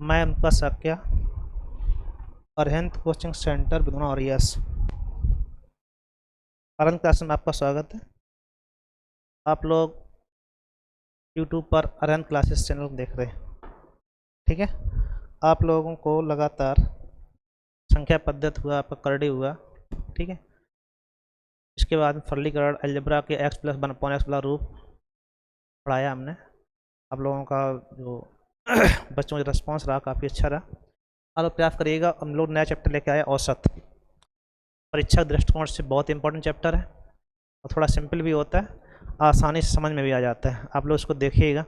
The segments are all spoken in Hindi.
मैं उनका सक्या अरहंत कोचिंग सेंटर बिधुना और यस अरहंत क्लास में आपका स्वागत है। आप लोग यूट्यूब पर अरहंत क्लासेस चैनल देख रहे हैं, ठीक है। आप लोगों को लगातार संख्या पद्धति हुआ, आपका करड़ी हुआ, ठीक है। इसके बाद सरलीकरण अलजेब्रा के x प्लस 1/x वाला रूप पढ़ाया हमने। आप लोगों का जो बच्चों का रिस्पॉन्स रहा काफ़ी अच्छा रहा। आप प्रयास करिएगा। हम लोग नया चैप्टर लेके आए औसत। परीक्षा दृष्टिकोण से बहुत इंपॉर्टेंट चैप्टर है और थोड़ा सिंपल भी होता है, आसानी से समझ में भी आ जाता है। आप लोग इसको देखिएगा,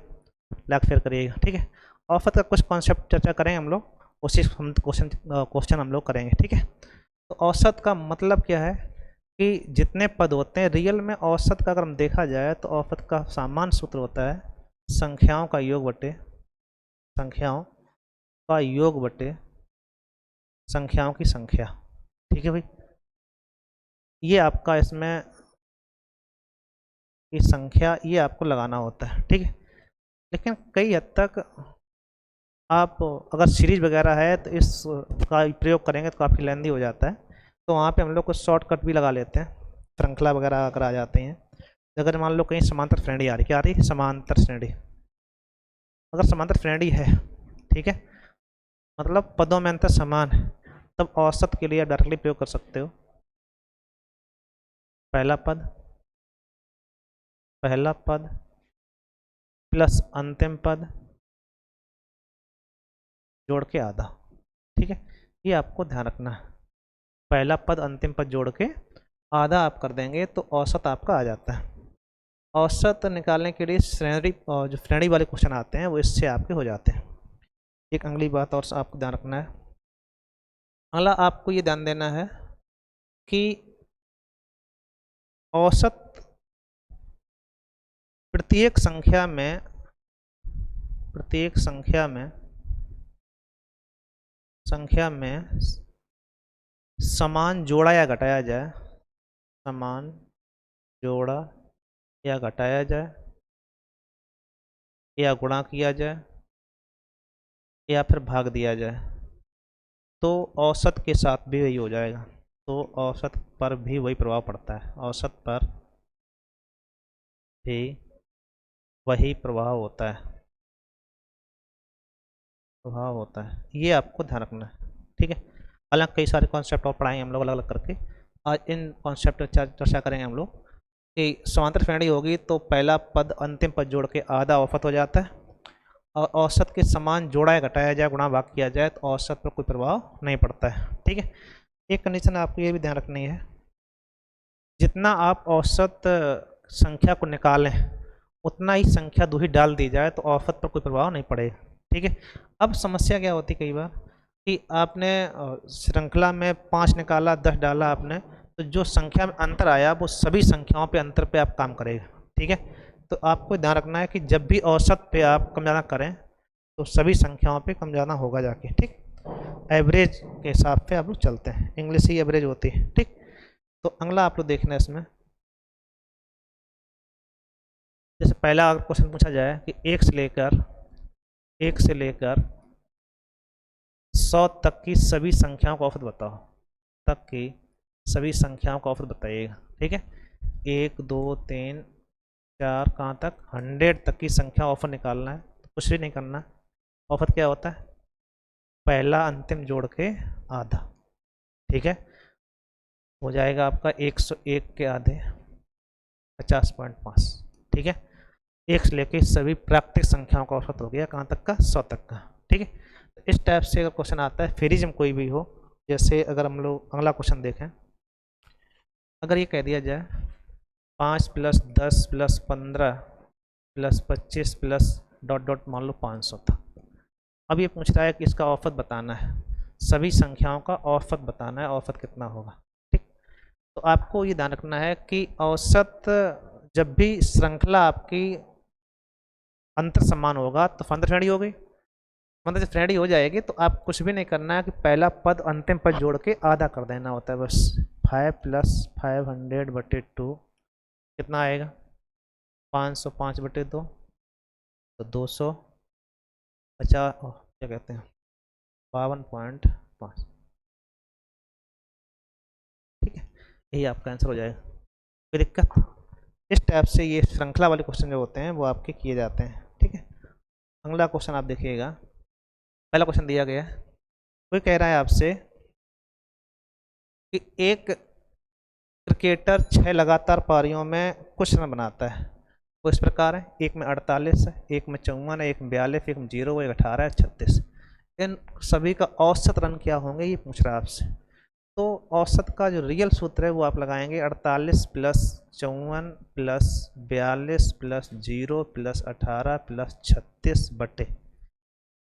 लाइक शेयर करिएगा, ठीक है। औसत का कुछ कॉन्सेप्ट चर्चा करेंगे हम लोग, उसी क्वेश्चन हम लोग करेंगे, ठीक है। तो औसत का मतलब क्या है कि जितने पद होते हैं रियल में, औसत का अगर हम देखा जाए तो औसत का सामान्य सूत्र होता है संख्याओं का योग बटे संख्याओं की संख्या, ठीक है भाई। ये आपका इसमें ये संख्या ये आपको लगाना होता है, ठीक है। लेकिन कई हद तक आप अगर सीरीज वगैरह है तो इसका प्रयोग करेंगे तो काफ़ी लेंदी हो जाता है, तो वहाँ पे हम लोग कुछ शॉर्टकट भी लगा लेते हैं। श्रृंखला वगैरह अगर आ जाते हैं, अगर मान लो कहीं समांतर श्रेणी आ रही, क्या आ रही है? समांतर श्रेणी। अगर समांतर श्रेणी है, ठीक है, मतलब पदों में अंतर समान है, तब औसत के लिए आप डायरेक्टली प्रयोग कर सकते हो। पहला पद प्लस अंतिम पद जोड़ के आधा, ठीक है। ये आपको ध्यान रखना है। पहला पद अंतिम पद जोड़ के आधा आप कर देंगे तो औसत आपका आ जाता है। औसत निकालने के लिए जो श्रेणी वाले क्वेश्चन आते हैं वो इससे आपके हो जाते हैं। एक अगली बात और आपको ध्यान रखना है, अगला आपको ये ध्यान देना है कि औसत प्रत्येक संख्या में समान जोड़ा या घटाया जाए, समान जोड़ा या घटाया जाए या गुणा किया जाए या फिर भाग दिया जाए तो औसत के साथ भी वही हो जाएगा। तो औसत पर भी वही प्रभाव पड़ता है, औसत पर भी वही प्रभाव होता है, ये आपको ध्यान रखना है, ठीक है। हालांकि कई सारे कॉन्सेप्ट और पढ़ाएंगे हम लोग अलग अलग करके। आज इन कॉन्सेप्ट पर चर्चा करेंगे हम लोग कि समांतर श्रेणी होगी तो पहला पद अंतिम पद जोड़ के आधा औसत हो जाता है, और औसत के समान जोड़ा या घटाया जाए, गुणा भाग किया जाए तो औसत पर कोई प्रभाव नहीं पड़ता है, ठीक है। एक कंडीशन आपको ये भी ध्यान रखनी है, जितना आप औसत संख्या को निकालें उतना ही संख्या दूसरी डाल दी जाए तो औसत पर कोई प्रभाव नहीं पड़ेगा, ठीक है। अब समस्या क्या होती है कई बार कि आपने श्रृंखला में 5 निकाला, 10 डाला आपने, तो जो संख्या में अंतर आया वो सभी संख्याओं पे अंतर पे आप काम करेगा, ठीक है। तो आपको ध्यान रखना है कि जब भी औसत पे आप कम ज़्यादा करें तो सभी संख्याओं पे कम ज़्यादा होगा जाके, ठीक। एवरेज के हिसाब से आप लोग चलते हैं, इंग्लिश ही एवरेज होती है, ठीक। तो अगला आप लोग देखना है इसमें, जैसे पहला क्वेश्चन पूछा जाए कि 1 से लेकर 100 तक की सभी संख्याओं का औसत बताओ, तक की सभी संख्याओं का औसत बताइएगा, ठीक है। 1 2 3 4 कहाँ तक 100 तक की संख्या औसत निकालना है, तो कुछ भी नहीं करना है। औसत क्या होता है? पहला अंतिम जोड़ के आधा, ठीक है। हो जाएगा आपका 101 के आधे 50.5, ठीक है। 1 से लेके सभी प्राकृतिक संख्याओं का औसत हो गया कहाँ तक का? 100 तक का, ठीक है। इस टाइप से अगर क्वेश्चन आता है फ्रीज में कोई भी हो, जैसे अगर हम लोग अगला क्वेश्चन देखें, अगर ये कह दिया जाए 5 + 10 + 15 + 25 प्लस डॉट डॉट मान लो 500 था। अब ये पूछ रहा है कि इसका औसत बताना है, सभी संख्याओं का औसत बताना है, औसत कितना होगा, ठीक। तो आपको ये ध्यान रखना है कि औसत जब भी श्रृंखला आपकी अंतर समान होगा तो फंद श्रेणी हो गई, मतलब श्रेणी हो जाएगी तो आप कुछ भी नहीं करना है कि पहला पद अंतिम पद जोड़ के आधा कर देना होता है बस। 5 + 500/2 कितना आएगा? 505/2 तो 250, क्या कहते हैं 52.5। ठीक है, यही आपका आंसर हो जाएगा। कोई दिक्कत? इस टाइप से ये श्रृंखला वाले क्वेश्चन जो होते हैं वो आपके किए जाते हैं। ठीक है, अगला क्वेश्चन आप देखिएगा। पहला क्वेश्चन दिया गया है, कोई कह रहा है आपसे कि एक क्रिकेटर 6 लगातार पारियों में कुछ रन बनाता है। वो इस प्रकार है, एक में 48 है, एक में 54 है, एक में 42, एक में 0, एक 18 है, 36। इन सभी का औसत रन क्या होंगे ये पूछ रहा है आपसे। तो औसत का जो रियल सूत्र है वो आप लगाएंगे 48 plus 54 plus 42 plus 0 plus 18 plus 36 बटे,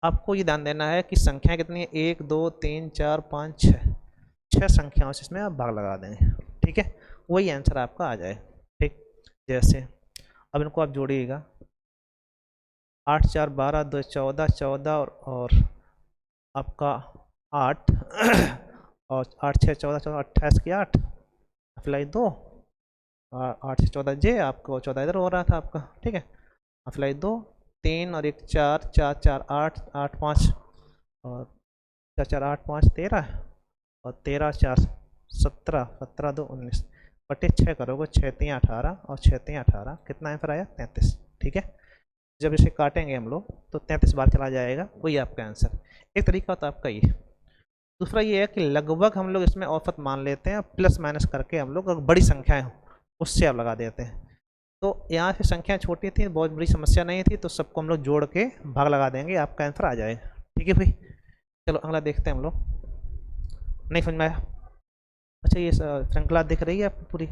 आपको ये ध्यान देना है कि संख्या कितनी है, 1 2 3 4 5 6, 6 संख्याओं से इसमें आप भाग लगा देंगे। ठीक है, वही आंसर आपका आ जाए। ठीक, जैसे अब इनको आप जोड़िएगा, 8 4 12 2 14 14 और आपका 8 और 8 6 14 14 28 की 8 अप्लाई 2, 8 से 14 जे, आपको 14 इधर हो रहा था आपका। ठीक है, अप्लाई 2, 3 और 1 4 4 4 8 8 5 और 4 4 8 5 13 और 13 4 17 17 2 19 बटे 6 करोगे, 6 3 18 और 6 3 18, कितना आंसर आया 33। ठीक है, जब इसे काटेंगे हम लोग तो 33 बार चला जाएगा, वही आपका आंसर। एक तरीका होता है आपका ये। दूसरा ये है कि लगभग हम लोग इसमें औसत मान लेते हैं, प्लस माइनस करके हम लोग बड़ी संख्याएं हों उससे आप लगा देते हैं। तो यहाँ से संख्याएं छोटी थी, बहुत बड़ी समस्या नहीं थी, तो सबको हम लोग जोड़ के भाग लगा देंगे, आपका आंसर आ जाएगा। ठीक है भाई, चलो अगला देखते हैं हम लोग। नहीं समझ में आया? अच्छा, ये श्रृंखला दिख रही है आपको पूरी?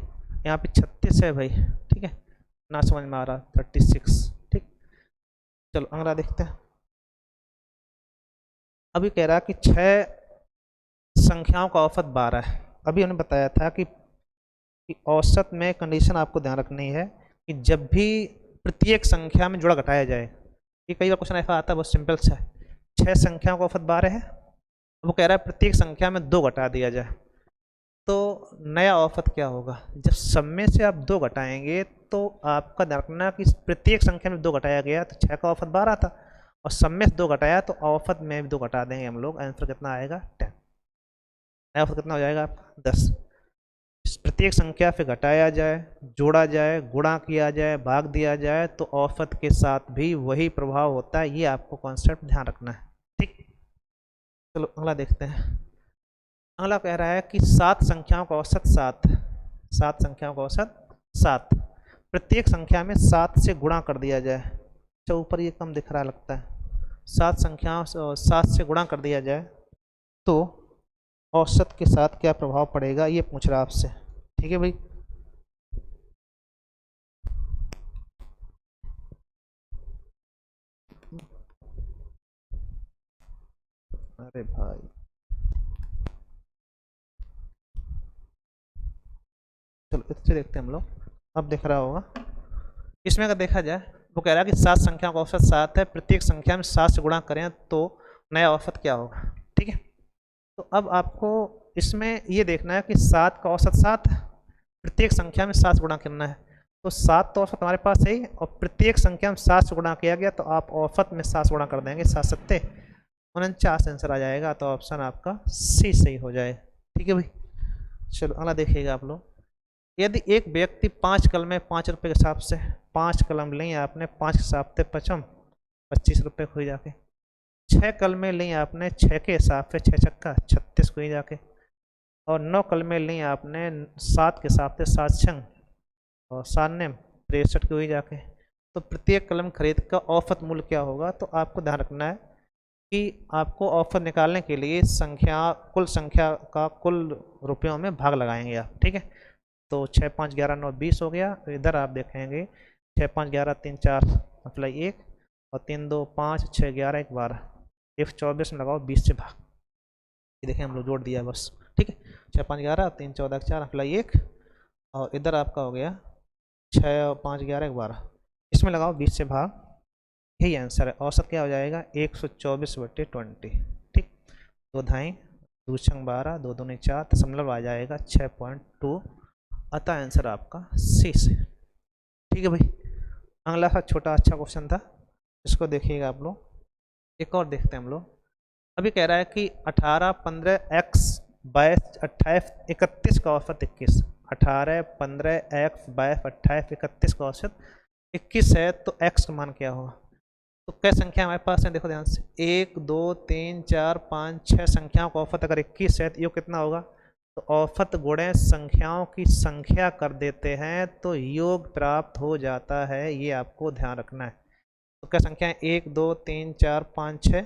यहाँ पे 36 है भाई। ठीक है, ना समझ में आ रहा 36। ठीक, चलो अगला देखते हैं। अभी कह रहा है कि 6 संख्याओं का औसत 12 है। अभी हमने बताया था कि औसत में कंडीशन आपको ध्यान रखनी है कि जब भी प्रत्येक संख्या में जोड़ा घटाया जाए, ये कई बार क्वेश्चन ऐसा आता है, बहुत सिंपल सा है। 6 संख्याओं का औसत 12 है, वो कह रहा है प्रत्येक संख्या में 2 घटा दिया जाए, तो नया औसत क्या होगा? जब सब में से आप 2 घटाएंगे तो आपका ध्यान रखना कि प्रत्येक संख्या में 2 घटाया गया तो 6 का औसत 12 था, और सब में से 2 घटाया तो औसत में भी 2 घटा देंगे हम लोग, आंसर कितना आएगा 10। नया औसत कितना हो जाएगा आपका 10। प्रत्येक संख्या से घटाया जाए, जोड़ा जाए, गुणा किया जाए, भाग दिया जाए तो औसत के साथ भी वही प्रभाव होता है, ये आपको कॉन्सेप्ट ध्यान रखना है। ठीक, चलो अगला देखते हैं। अगला कह रहा है कि 7 संख्याओं का औसत 7, 7 संख्याओं का औसत 7, प्रत्येक संख्या में 7 से गुणा कर दिया जाए। अच्छा, ऊपर ये कम दिख रहा लगता है। 7 संख्याओं 7 से गुणा कर दिया जाए तो औसत के साथ क्या प्रभाव पड़ेगा, ये पूछ रहा आपसे। ठीक है भाई, अरे भाई चलो इससे देखते हैं हम लोग। अब दिख रहा होगा, इसमें अगर देखा जाए, वो कह रहा है कि 7 संख्या का औसत 7 है, प्रत्येक संख्या में 7 से गुणा करें तो नया औसत क्या होगा। ठीक है, तो अब आपको इसमें ये देखना है कि 7 का औसत 7 है, प्रत्येक संख्या में 7 से गुणा करना है, तो 7 तो औसत हमारे पास है ही, और प्रत्येक संख्या में 7 से गुणा किया गया तो आप औसत में 7 से गुणा कर देंगे, 7 सत्ते 49 आंसर आ जाएगा, तो ऑप्शन आपका सी सही हो जाए। ठीक है भाई, चलो अगला देखिएगा आप लोग। यदि एक व्यक्ति 5 कलमें 5 रुपये के हिसाब से 5 कलम लें आपने, 5 के हिसाब से 25 रुपये हुई जाके, 6 कलमें लें आपने 6 के हिसाब से 6 छक्का 36 हुई जाके, और 9 कलमें लें आपने 7 के हिसाब से 7 छंग और 7 ने 63 की हुई जाके, तो प्रत्येक कलम खरीद का औसत मूल्य क्या होगा? तो आपको ध्यान रखना है कि आपको औसत निकालने के लिए कुल संख्या का कुल रुपयों में भाग लगाएंगे आप। ठीक है, तो 6 5 11 9 20 हो गया, तो इधर आप देखेंगे 6 5 11 3 4 मतलब 1 और 3 2 5 6 11 1 12, 124 में लगाओ 20 से भाग, ये देखें हम लोग जोड़ दिया बस। ठीक है, 6 5 11 3 14 4 मतलब 1, और इधर आपका हो गया 6 5 11 1 12, इसमें लगाओ 20 से भाग, यही आंसर है। औसत क्या हो जाएगा 124/20। ठीक, 2 धाई 2 छंग 12 2 दूनी 4, दशमलव आ जाएगा 6.2, अतः आंसर आपका सी से। ठीक है भाई, अगला सा छोटा अच्छा क्वेश्चन था, इसको देखिएगा आप लोग। एक और देखते हैं हम लोग। अभी कह रहा है कि 18, 15, x, 22, 28, 31 का औसत 21। 18, 15, x, 22, 28, 31 का औसत 21 है, तो x का मान क्या होगा? तो कई संख्या हमारे पास है, देखो ध्यान से, 1, 2, 3, 4, 5, 6 संख्याओं का औसत अगर 21 है तो योग कितना होगा? तो औसत गुणे संख्याओं की संख्या कर देते हैं तो योग प्राप्त हो जाता है, ये आपको ध्यान रखना है। तो क्या संख्या है? 1, 2, 3, 4, 5, 6,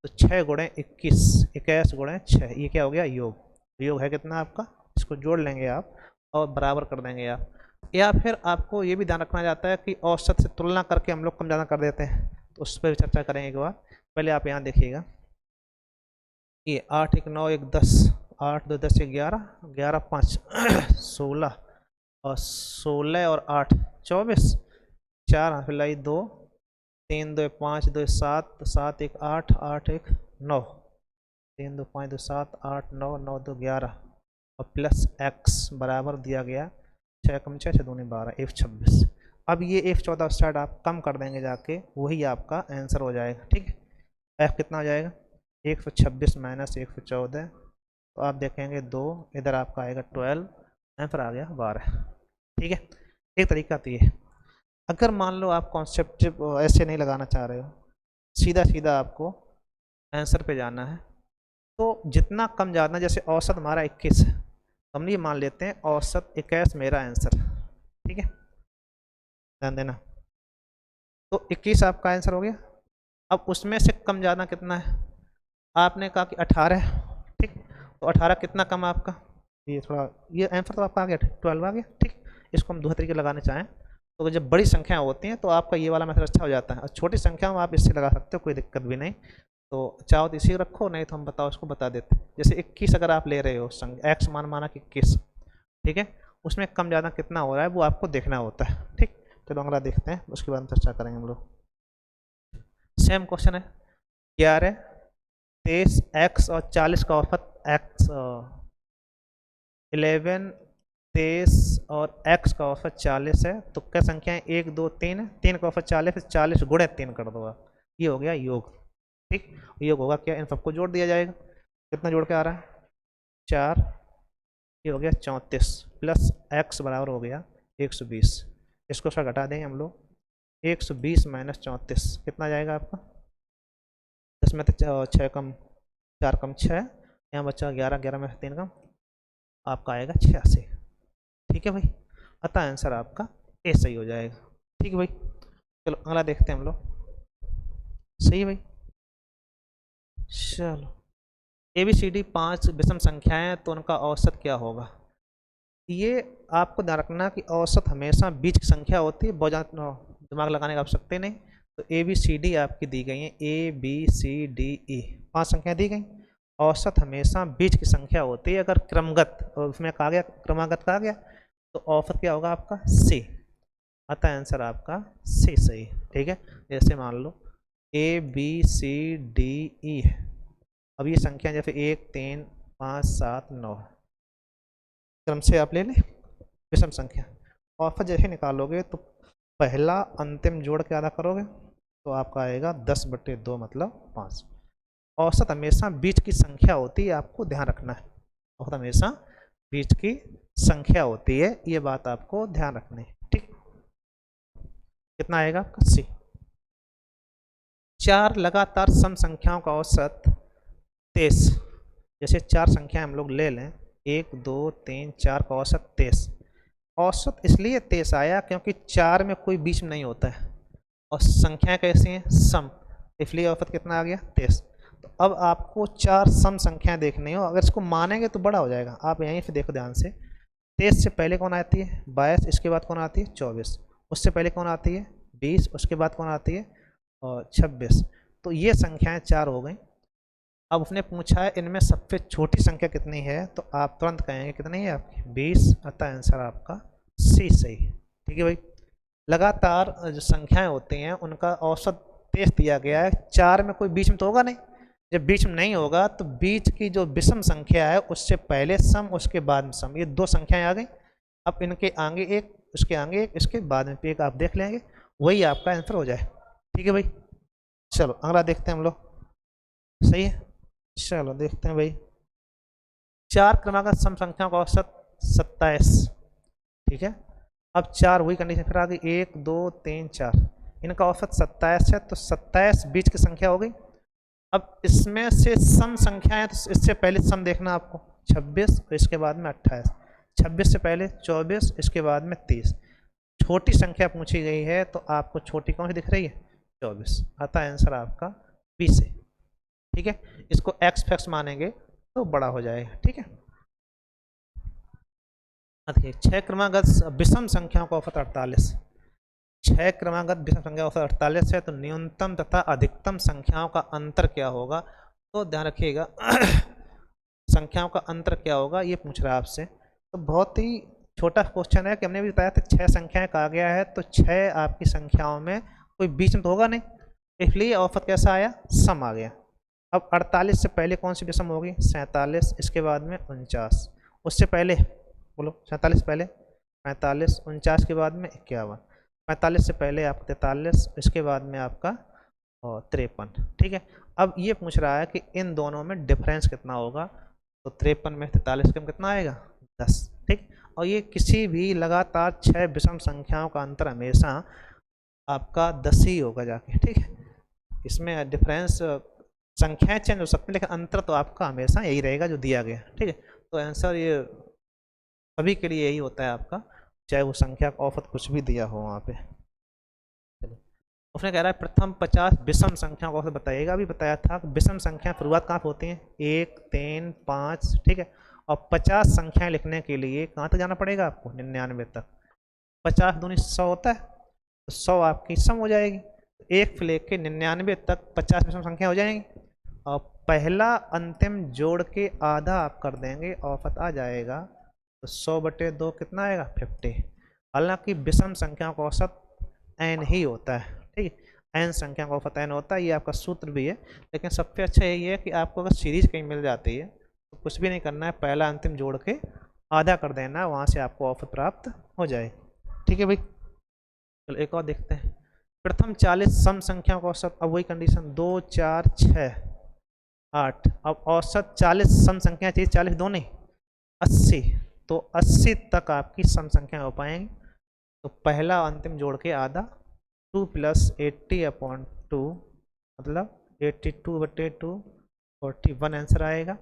तो 6 गुणे 21, 21 गुणे 6, ये क्या हो गया? योग। योग है कितना आपका? इसको जोड़ लेंगे आप और बराबर कर देंगे आप। या फिर आपको ये भी ध्यान रखना जाता है कि औसत से तुलना करके हम लोग कम ज़्यादा कर देते हैं, तो उस पर भी चर्चा करेंगे एक बार। पहले आप यहाँ देखिएगा, ये 8, 1, 9, 1, 10, 8, 2, 10, 11, 11, 5, 16, और 16 और 8, 24, 4 फिलाई 2, 3, 2, 5, 2, 7, 7, 1, 8, 8, 1, 9, 3, 2, 5, 2, 7, 8, 9, 9, 2, 11, और प्लस x बराबर दिया गया 6 कम 6, 6 दूनी 12, F 26। अब ये F 14 स्टार्ट आप कम कर देंगे जाके, वही आपका आंसर हो जाएगा। ठीक है, F कितना हो जाएगा? 126 माइनस 114, तो आप देखेंगे 2, इधर आपका आएगा 12, आंसर आ गया 12। ठीक है, एक तरीका तो ये। अगर मान लो आप कॉन्सेप्ट ऐसे नहीं लगाना चाह रहे हो, सीधा सीधा आपको आंसर पे जाना है, तो जितना कम ज़्यादा, जैसे औसत हमारा 21 है, हम ये मान लेते हैं औसत 21 मेरा आंसर। ठीक है, ध्यान देना, तो 21 आपका आंसर हो गया। अब उसमें से कम ज़्यादा कितना है? आपने कहा कि 18। ठीक, तो 18 कितना कम है आपका? ये थोड़ा, ये आंसर तो आपका आ गया 12 आ गया। ठीक, इसको हम दूसरे तरीके लगाने चाहें तो जब बड़ी संख्या होती हैं तो आपका ये वाला मेथड अच्छा हो जाता है, और छोटी संख्या में आप इससे लगा सकते हो, कोई दिक्कत भी नहीं। तो चाहो तो इसी रखो, नहीं तो हम बताओ इसको बता देते हैं। जैसे 21 अगर आप ले रहे हो, एक्स मान माना कि 21, ठीक है, उसमें कम ज़्यादा कितना हो रहा है वो आपको देखना होता है। ठीक, चलो अगला देखते हैं, उसके बाद चर्चा करेंगे हम लोग। सेम क्वेश्चन है, 11, 23, x और 40 का औसत x, 11, 23 और x का औसत 40 है, तो क्या संख्या है? 1, 2, 3, 3 का औसत 40 है, 40 गुणे 3 कर दो आप, ये हो गया योग। ठीक, योग होगा क्या? इन सबको जोड़ दिया जाएगा, कितना जोड़ के आ रहा है? 4, ये हो गया 34, प्लस x बराबर हो गया 120। इसको सर घटा देंगे हम लोग, 120 माइनस 34 कितना जाएगा आपका? 10 में तो 6 कम 4 कम 6, यहाँ बचा 11, 11 में 3 कम, आपका आएगा 86। ठीक है भाई, अतः आंसर आपका ए सही हो जाएगा। ठीक है भाई, चलो अगला देखते हैं हम लोग। सही है भाई, चलो ABCD 5 विषम संख्याएं हैं, तो उनका औसत क्या होगा? ये आपको ध्यान रखना कि औसत हमेशा बीच की संख्या होती है, बहुत ज़्यादा दिमाग लगाने की आवश्यकता नहीं। तो ABCD आपकी दी गई है, ABCDE 5 संख्याएं दी गई, औसत हमेशा बीच की संख्या होती है। अगर क्रमगत, और उसमें कहा गया क्रमागत कहा गया, तो औसत क्या होगा आपका? C, अतः आंसर आपका C सही। ठीक है, जैसे मान लो ABCDE है, अब ये संख्या जैसे 1, 3, 5, 7, 9 क्रम से आप ले लें विषम संख्या, औसत जैसे निकालोगे तो पहला अंतिम जोड़ के आधा करोगे तो आपका आएगा 10/2 मतलब 5। औसत हमेशा बीच की संख्या होती है, आपको ध्यान रखना है, औसत हमेशा बीच की संख्या होती है, ये बात आपको ध्यान रखनी है। ठीक, कितना आएगा आपका? C। 4 लगातार सम संख्याओं का औसत 23, जैसे 4 संख्या हम लोग ले लें, 1, 2, 3, 4 का औसत 23। औसत इसलिए 23 आया क्योंकि 4 में कोई बीच में नहीं होता है, और संख्याएं कैसी हैं? सम, इसलिए औसत कितना आ गया? 23। तो अब आपको 4 सम संख्याएं देखनी हो, अगर इसको मानेंगे तो बड़ा हो जाएगा। आप यहीं से देखो ध्यान से, 23 से पहले कौन आती है? 22, इसके बाद कौन आती है? 24, उससे पहले कौन आती है? 20, उसके बाद कौन आती है? और 26। तो ये संख्याएं 4 हो गई। अब उसने पूछा है इनमें सबसे छोटी संख्या कितनी है, तो आप तुरंत कहेंगे कितनी है आपकी? 20, अतः आंसर आपका C सही। ठीक है भाई, लगातार जो संख्याएं होती हैं उनका औसत 23 दिया गया है, 4 में कोई बीच में तो होगा नहीं, जब बीच में नहीं होगा तो बीच की जो विषम संख्या है उससे पहले सम, उसके बाद में सम, ये 2 संख्याएं आ गई। अब इनके आगे एक, उसके आगे एक, इसके बाद में एक आप देख लेंगे, वही आपका आंसर हो जाए। ठीक है भाई, चलो अगला देखते हैं हम लोग। सही है, चलो देखते हैं भाई। चार क्रमांक सम संख्याओं का औसत 27, ठीक है। अब चार वही कंडीशन फिर आ गई, 1 2 3 4, इनका औसत 27 है, तो 27 बीच की संख्या हो गई। अब इसमें से सम संख्या है, तो इससे पहले सम देखना आपको, 26 और इसके बाद में 28, 26 से पहले 24, इसके बाद में 30। छोटी संख्या पूछी गई है तो आपको छोटी कौन सी दिख रही है, 24, अतः आंसर आपका 20 है, ठीक है। इसको एक्स फैक्स मानेंगे तो बड़ा हो जाएगा, ठीक है। देखिए 6 क्रमागत विषम संख्याओं का औसत 48, 6 क्रमागत विषम संख्या औसत 48 है, तो न्यूनतम तथा अधिकतम संख्याओं का अंतर क्या होगा, तो ध्यान रखिएगा संख्याओं का अंतर क्या होगा ये पूछ रहा है आपसे। तो बहुत ही छोटा क्वेश्चन है कि हमने भी बताया था 6 संख्याएं कहा गया है, तो 6 आपकी संख्याओं में कोई बीच में तो होगा नहीं, इसलिए औसत कैसा आया, सम आ गया। अब 48 से पहले कौन सी विषम होगी, 47, इसके बाद में 49, उससे पहले बोलो 47 पहले 45, 49 के बाद में 51, 45 से पहले आपका 43, इसके बाद में आपका 53, ठीक है। अब ये पूछ रहा है कि इन दोनों में डिफरेंस कितना होगा, तो 53 में 43 का कितना आएगा, 10, ठीक। और ये किसी भी लगातार 6 विषम संख्याओं का अंतर हमेशा आपका 10 ही होगा जाके, ठीक है। इसमें डिफरेंस संख्याएं चेंज हो सकती है लेकिन अंतर तो आपका हमेशा यही रहेगा जो दिया गया, ठीक है। तो आंसर ये सभी के लिए यही होता है आपका, चाहे वो संख्या का औसत कुछ भी दिया हो वहाँ पे। उसने कह रहा है प्रथम 50 विषम संख्याओं का औसत बताइएगा। अभी बताया था कि विषम संख्या शुरुआत कहाँ होती है, 1 3 5, ठीक है। और 50 संख्याएं लिखने के लिए कहाँ तक जाना पड़ेगा आपको, 99 तक। 50 दूनी 100 होता है, तो 100 आपकी सम हो जाएगी, 1 से लेके 99 तक 50 विषम संख्या हो जाएंगी। और पहला अंतिम जोड़ के आधा आप कर देंगे, औसत आ जाएगा, तो 100/2 कितना आएगा, 50। हालांकि विषम संख्याओं का औसत n ही होता है, ठीक है। n संख्या का औसत n होता है, ये आपका सूत्र भी है। लेकिन सबसे अच्छा यही है कि आपको अगर सीरीज कहीं मिल जाती है तो कुछ भी नहीं करना है, पहला अंतिम जोड़ के आधा कर देना है, वहाँ से आपको औसत प्राप्त हो जाए, ठीक है भाई। चलो एक और देखते हैं, प्रथम 40 सम संख्याओं का औसत। अब वही कंडीशन, 2 4 6 8, अब औसत 40 सम संख्या चाहिए, 40 दो नहीं 80, तो 80 तक आपकी सम संख्या हो पाएंगी। तो पहला अंतिम जोड़ के आधा, 2 + 80/2 मतलब 82/2, 41 आंसर आएगा।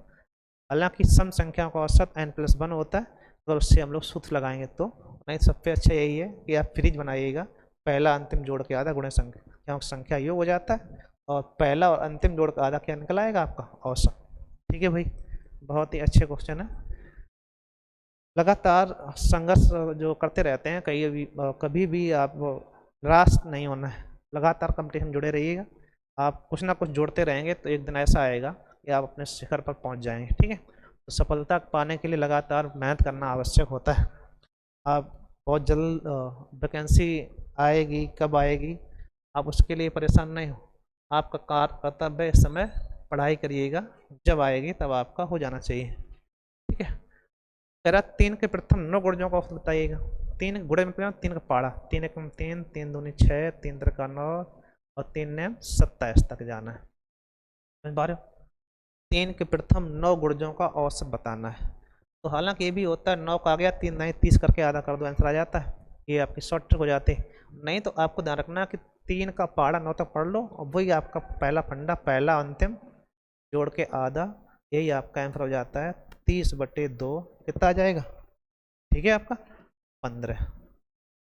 हालांकि सम संख्याओं का औसत n+1 होता है, अगर उससे हम लोग सूत्र लगाएंगे तो। नहीं, सबसे अच्छा यही है कि आप फ्रीज बनाइएगा, पहला अंतिम जोड़ के आधा गुणे संख्या संख्या योग हो जाता है, और पहला और अंतिम जोड़ का आधा क्या निकल आएगा, आपका औसत, ठीक है भाई। बहुत ही अच्छे क्वेश्चन है। लगातार संघर्ष जो करते रहते हैं, कभी भी आप निराश नहीं होना है, लगातार कंपटीशन जुड़े रहिएगा। आप कुछ ना कुछ जोड़ते रहेंगे तो एक दिन ऐसा आएगा कि आप अपने शिखर पर पहुंच जाएंगे, ठीक है। तो सफलता पाने के लिए लगातार मेहनत करना आवश्यक होता है। आप बहुत जल्द वैकेंसी आएगी, कब आएगी आप उसके लिए परेशान नहीं हो, आपका कर्तव्य इस समय पढ़ाई करिएगा, जब आएगी तब आपका हो जाना चाहिए, ठीक है। तेरा 3 के प्रथम 9 गुणजों का औसत बताइएगा। 3 गुणे मतलब 3 का पाड़ा, 3 एकम 3, 3 दूनी 6, 3 त्रिका 9 और 3 ने 27 तक जाना है, समझ पा रहे हो। 3 के प्रथम 9 गुणजों का औसत बताना है। तो हालांकि ये भी होता है, 9 का आ गया 3 नहीं 30 करके आधा कर दो, आंसर आ जाता है, ये आपकी शॉर्ट ट्रिक हो जाती है। नहीं तो आपको ध्यान रखना कि 3 का पाड़ा 9 तक पढ़ लो, और वही आपका पहला फंडा, पहला अंतिम जोड़ के आधा, यही आपका आंसर हो जाता है। 30/2 कितना आ जाएगा, ठीक है, आपका 15,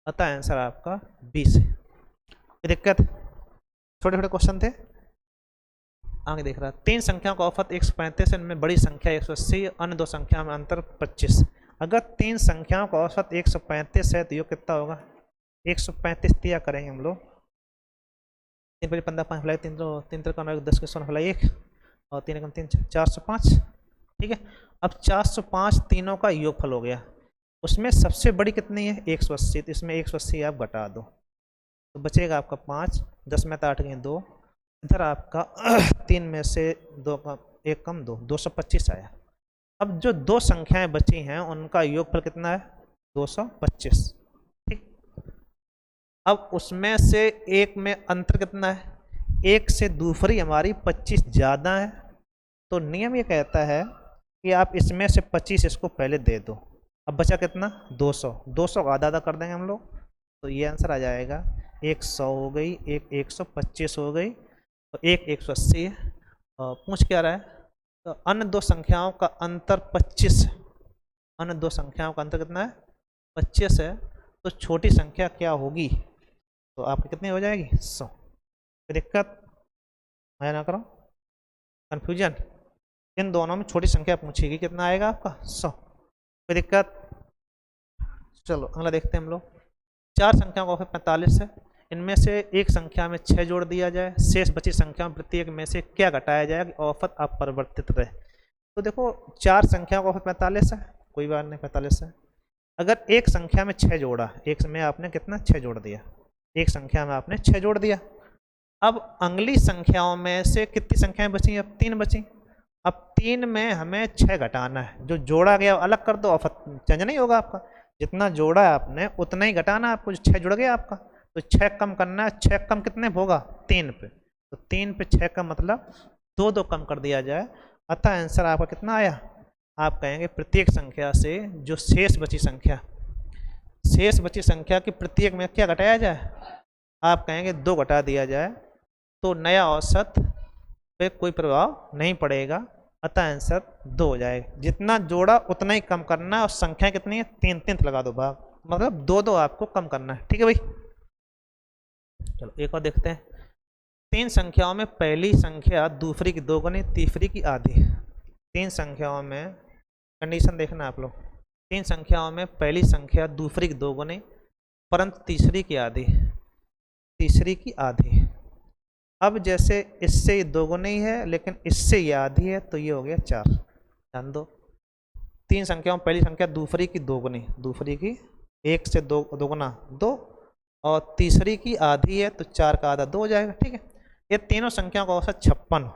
अतः आंसर आपका 20 है। कोई दिक्कत, छोटे छोटे क्वेश्चन थे। आगे देख रहा है, 3 संख्याओं का औसत 135 है, इनमें बड़ी संख्या 180, अन्य 2 संख्या में अंतर 25। अगर 3 संख्याओं का औसत 135 है तो ये कितना होगा, 135 दिया करेंगे हम लोग, 3 × 15 5 फलाई 3 3 का 10 के 100 फलाई 1 और 3 एकम 3 405, ठीक है। अब 405 तीनों का योगफल हो गया, उसमें सबसे बड़ी कितनी है, 180, तो इसमें 180 आप घटा दो तो बचेगा आपका 5, 10 में 8 गए 2, इधर आपका 3 में से 2 का 1 कम 2, 225 आया। अब जो 2 संख्याएं बची हैं उनका योगफल कितना है, 225, ठीक। अब उसमें से एक में अंतर कितना है, एक से दूसरी हमारी 25 ज़्यादा है, तो नियम ये कहता है कि आप इसमें से 25 इसको पहले दे दो। अब बचा कितना 200, 200 का आधा आधा कर देंगे हम लोग, तो ये आंसर आ जाएगा। एक 100 हो गई, एक 125 हो गई, तो एक 180 है। पूछ क्या रहा है, तो अन्य दो संख्याओं का अंतर 25, अन्य दो संख्याओं का अंतर कितना है 25 है, तो छोटी संख्या क्या होगी, तो आपकी कितनी हो जाएगी 100। कोई दिक्कत है ना, करो कन्फ्यूजन। इन दोनों में छोटी संख्या पूछेगी, कितना आएगा आपका 100। कोई दिक्कत। चलो अगला देखते हैं हम लोग। चार संख्याओं का औसत 45 है, इनमें से एक संख्या में 6 जोड़ दिया जाए, शेष बची संख्या में प्रत्येक में से क्या घटाया जाए कि औसत अपरिवर्तित रहे। तो देखो चार संख्याओं का औसत 45 है, कोई बात नहीं 45 है। अगर एक संख्या में 6 जोड़ा, एक में आपने कितना 6 जोड़ दिया, एक संख्या में आपने 6 जोड़ दिया। अब अगली संख्याओं में से कितनी संख्याएं बची, अब 3 बची। अब 3 में हमें 6 घटाना है, जो जोड़ा गया अलग कर दो, औसत चेंज नहीं होगा आपका, जितना जोड़ा है आपने उतना ही घटाना है आपको, जो 6 जुड़ गया आपका, तो 6 कम करना है। 6 कम कितने पे होगा 3 पे, तो 3 पे 6 का मतलब 2 कम कर दिया जाए। अतः आंसर आपका कितना आया, आप कहेंगे प्रत्येक संख्या से जो शेष बची संख्या, शेष बची संख्या की प्रत्येक में क्या घटाया जाए, आप कहेंगे 2 घटा दिया जाए, तो नया औसत पे कोई प्रभाव नहीं पड़ेगा। अतः आंसर 2 हो जाएगा। जितना जोड़ा उतना ही कम करना है, और संख्या कितनी है 3 लगा दो भाग, मतलब 2 आपको कम करना है। ठीक है भाई, चलो एक और देखते हैं। 3 संख्याओं में पहली संख्या दूसरी की दोगुनी, तीसरी की आधी। 3 संख्याओं में कंडीशन देखना आप लोग, 3 संख्याओं में पहली संख्या दूसरी की दोगुनी परंतु तीसरी की आधी, तीसरी की आधी। अब जैसे इससे ये दोगुनी है लेकिन इससे ये आधी है, तो ये हो गया 4। ध्यान दो, 3 संख्याओं में पहली संख्या दूसरी की दोगुनी, दूसरी की 1 से 2 दोगुना 2, और तीसरी की आधी है, तो 4 का आधा 2 हो जाएगा। ठीक है, ये तीनों संख्याओं का औसत 56।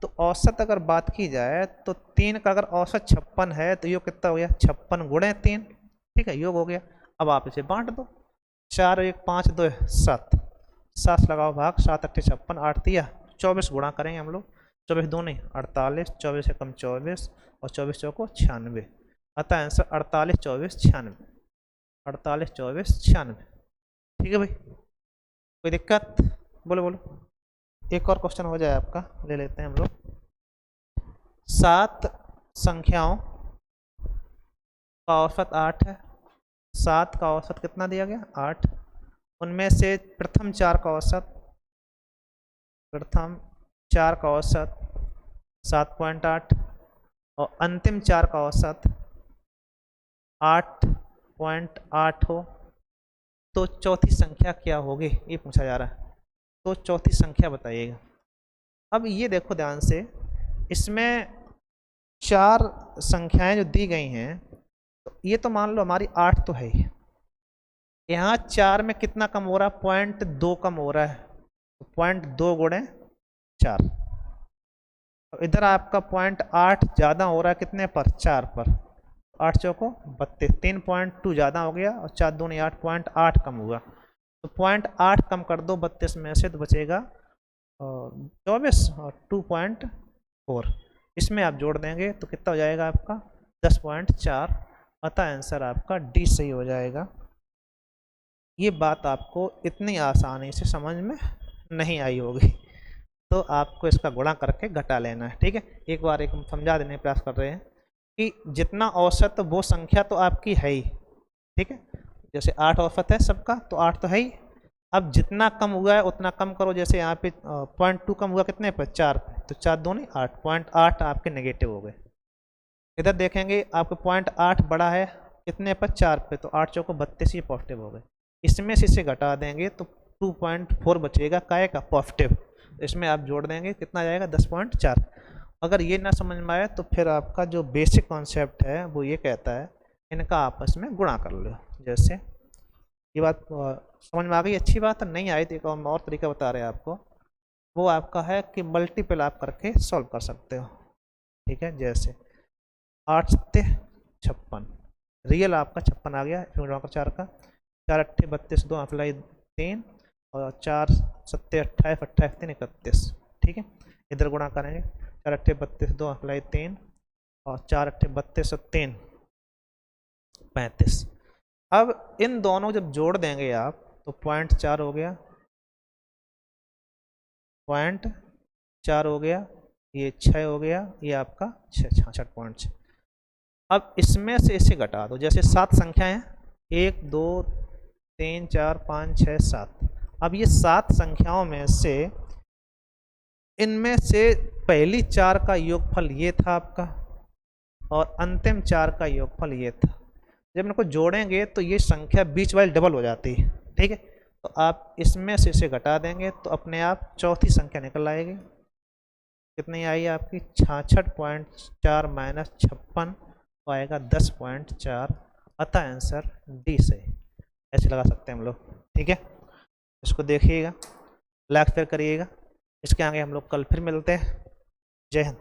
तो औसत अगर बात की जाए तो 3 का अगर औसत 56 है, तो ये कितना हो गया 56 गुणे 3। ठीक है, योग हो गया। अब आप इसे बांट दो, 4 1 5 2 7, 7 लगाओ भाग, 7 8 56, 8 दिया 24 गुणा करेंगे हम लोग, 24 2 नहीं 48, 24 से कम 24, और 24 चौको 96। अतः आंसर 48 24 96, 48 24 96। ठीक है भाई, कोई दिक्कत, बोलो बोलो। एक और क्वेश्चन हो जाए आपका, ले लेते हैं हम लोग। 7 संख्याओं का औसत 8 है, 7 का औसत कितना दिया गया 8, उनमें से प्रथम 4 का औसत, प्रथम 4 का औसत 7.8 और अंतिम 4 का औसत 8.8 हो, तो चौथी संख्या क्या होगी, ये पूछा जा रहा है। तो चौथी संख्या बताइएगा। अब ये देखो ध्यान से, इसमें 4 संख्याएं जो दी गई हैं, तो ये तो मान लो हमारी 8 तो है ही, यहाँ 4 में कितना कम हो रहा है 0.2 कम हो रहा है, तो 0.2 गुणे 4, इधर आपका 0.8 ज़्यादा हो रहा है कितने पर 4 पर, 8 चौको 32, 3.2 ज़्यादा हो गया, और 4 दूनी 8, 0.8 कम हुआ, तो 0.8 कम कर दो 32 में से, तो बचेगा 24 और 2.4, इसमें आप जोड़ देंगे तो कितना हो जाएगा आपका 10.4। अतः आंसर आपका डी सही हो जाएगा। ये बात आपको इतनी आसानी से समझ में नहीं आई होगी, तो आपको इसका गुणा करके घटा लेना है। ठीक है, एक बार एक समझा देने का प्रयास कर रहे हैं कि जितना औसत वो संख्या तो आपकी है ही। ठीक है, जैसे 8 औसत है सबका, तो 8 तो है ही। अब जितना कम हुआ है उतना कम करो, जैसे यहाँ पे 0.2 कम हुआ कितने पर 4 पे, तो 4 दूनी 8, 0.8 आपके नेगेटिव हो गए। इधर देखेंगे आपके 0.8 बड़ा है कितने पर 4 पे, तो 8 चौको 32 ये पॉजिटिव हो गए। इसमें से इसे घटा देंगे तो 2.4 बचेगा काय का पॉजिटिव, इसमें आप जोड़ देंगे कितना जाएगा 10.4। अगर ये ना समझ में आए तो फिर आपका जो बेसिक कॉन्सेप्ट है वो ये कहता है इनका आपस में गुणा कर लो। जैसे ये बात समझ में आ गई, अच्छी बात नहीं आई तो एक और तरीका बता रहे हैं आपको, वो आपका है कि मल्टीपल आप करके सॉल्व कर सकते हो। ठीक है, जैसे 8 सत्ते 56, रियल आपका 56 आ गया, 4 का 4 अट्ठे 32, 2 अप्लाई 3, और 4 सत्ते 28, 28 3 31। ठीक है, इधर गुणा करेंगे 4 अट्ठे 32, 2 अप्लाई 3 और 4 अट्ठे 32 और 3 35। अब इन दोनों जब जोड़ देंगे आप तो 0.4 हो गया, 0.4 हो गया, ये 6 हो गया, ये आपका 66.6। अब इसमें से इसे घटा दो, जैसे 7 संख्याएं हैं, 1 2 3 4 5 6 7। अब ये 7 संख्याओं में से इनमें से पहली 4 का योगफल ये था आपका और अंतिम 4 का योगफल ये था। जब इनको जोड़ेंगे तो ये संख्या बीच वाली डबल हो जाती है, ठीक है। तो आप इसमें से इसे घटा देंगे तो अपने आप चौथी संख्या निकल आएगी। कितनी आई आपकी? 66.4 माइनस 56 तो आएगा 10.4। अतः आंसर डी से। ऐसे लगा सकते हैं हम लोग, ठीक है। इसको देखिएगा, लाइक शेयर करिएगा। इसके आगे हम लोग कल फिर मिलते हैं। जय हिंद।